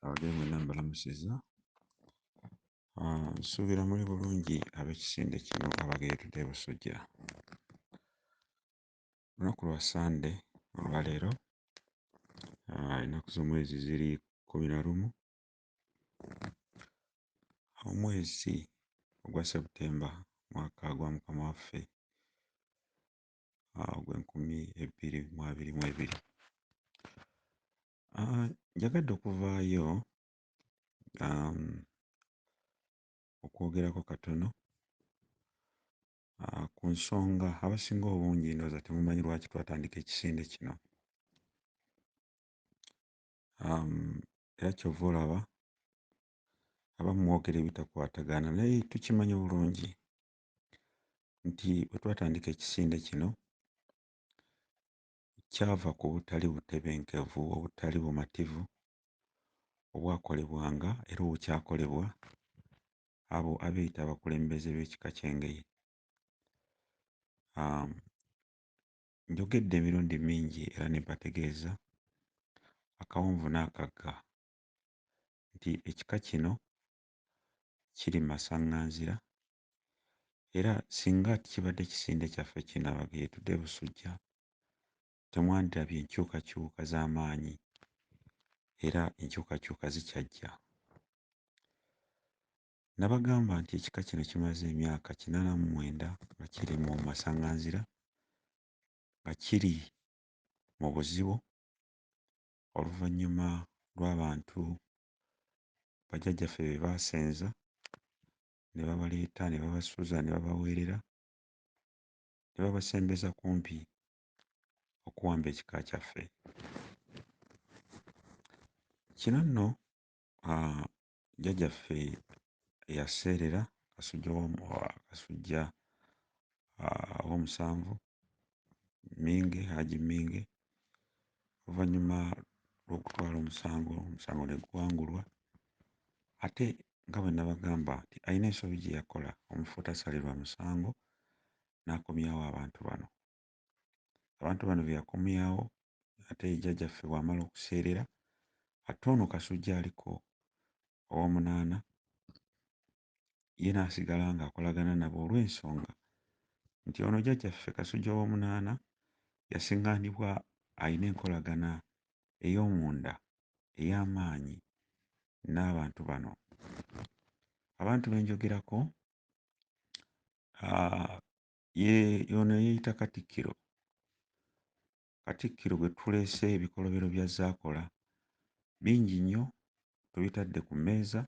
abagere mwenna mbalamusizza. Nsuubira muli bulungi ab'ekisinde kino abageetudde e Busujja. Olunaku lwa Sande olwaleero, ennaku z'omwezi ziri 11 omwezi ogwa Septemba mwaka gwa Mukama waffe ogw'2022. Njagadde okuvaayo okwogerako katono ku nsonga abasinga obungi ndowooza temumanyi lwaki twatandika ekisinde kino. Era kyova olaba abamu mwogera ebitakwatagana naye tukimanyi bulungi nti bwe twatandika ekisinde kino kyava ku butali butebenkevu, obutali bumativu obwakolebwanga era obukyakolebwa abo abeeyita abakulembeze b'ekika ky'Engeye. Njogedde emirundi mingi era ne mbategeeza akawonvu n'akagga nti ekika kino kiri mu masaŋŋanzira era singa kibadde kisinde kyaffe kino abageetudde e Busujja temwandirabye nkyukakyuka z'amaanyi era enkyukakyuka zikyajja. Nabagamba nti ekika kino kimaze emyaka 89 nga kiri mu masaŋŋanzira, nga kiri mu buzibu oluvannyuma lw'abantu bajjajjaffe be baasenza ne babaleeta ne babasuza ne babaweerera ne babasembeza kumpi okuwamba ekika kyaffe. Kino nno jjajjaffe yaseerera Kasujja ow'omusanvu Mminge, Hajji Mminge, oluvannyuma lw'okutwala omusango ne guwangulwa ate nga bwe nabagamba nti alina ensobi gye yakola omufu tasalirwa musango n'akomyawo abantu bano. Abantu bano be yakomyawo ate jjajjaffe bw'amala okuseerera ate ono Kasujja aliko ow'omunaana ye n'asigala ng'akolagana nabo olw'ensonga nti ono jjajjaffe Kasujja ow'omunaana yasiŋŋaanibwa alina enkolagana ey'omunda ey'amaanyi n'abantu bano. Abantu be njogerako ono yeeyita Katikkiro. Katikkiro gwe tuleese ebikolobero by'azze akola bingi nnyo, tubitadde ku mmeeza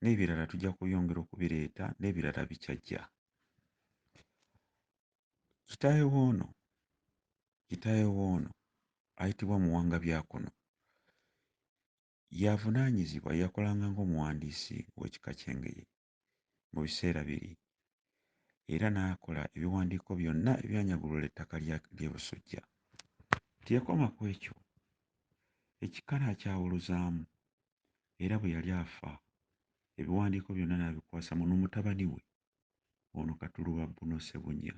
n'ebirala tujja kubyongera okubireeta n'ebirala bikyajja. Kitaawe w'ono ayitibwa Muwangabyakono y'avunaanyizibwa, yakolanga ng'omuwandiisi w'ekika ky'Engeye mu biseera biri era n'akola ebiwandiiko byonna ebyanyagulula ettaka ly'e Busujja. Teyakoma ku ekyo, ekika n'akyawuluzaamu era bwe yali afa ebiwandiiko byonna n'abikwasa muno mutabani we ono Katuluba Bbuno Ssebunya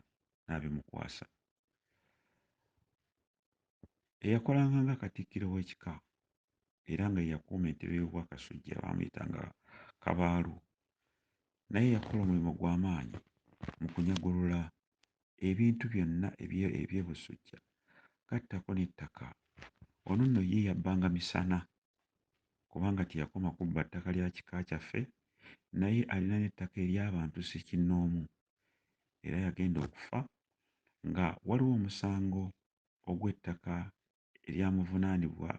n'abimukwasa. Eyakolanga nga Katikkiro w'ekika era nga ye yakuuma entebe y'Obwakasujja baamuyitanga Kabaalu, naye yakola omulimu gw'amaanyi mu kunyagulula ebintu byonna eby'e Busujja k'attako n'ettaka. Ono nno ye yabbanga misana kubanga teyakoma kubba ttaka lya kika kyaffe naye alina n'ettaka ery'abantu ssekinnoomu era yagenda okufa nga waliwo omusango ogw'ettaka eryamuvunaanibwa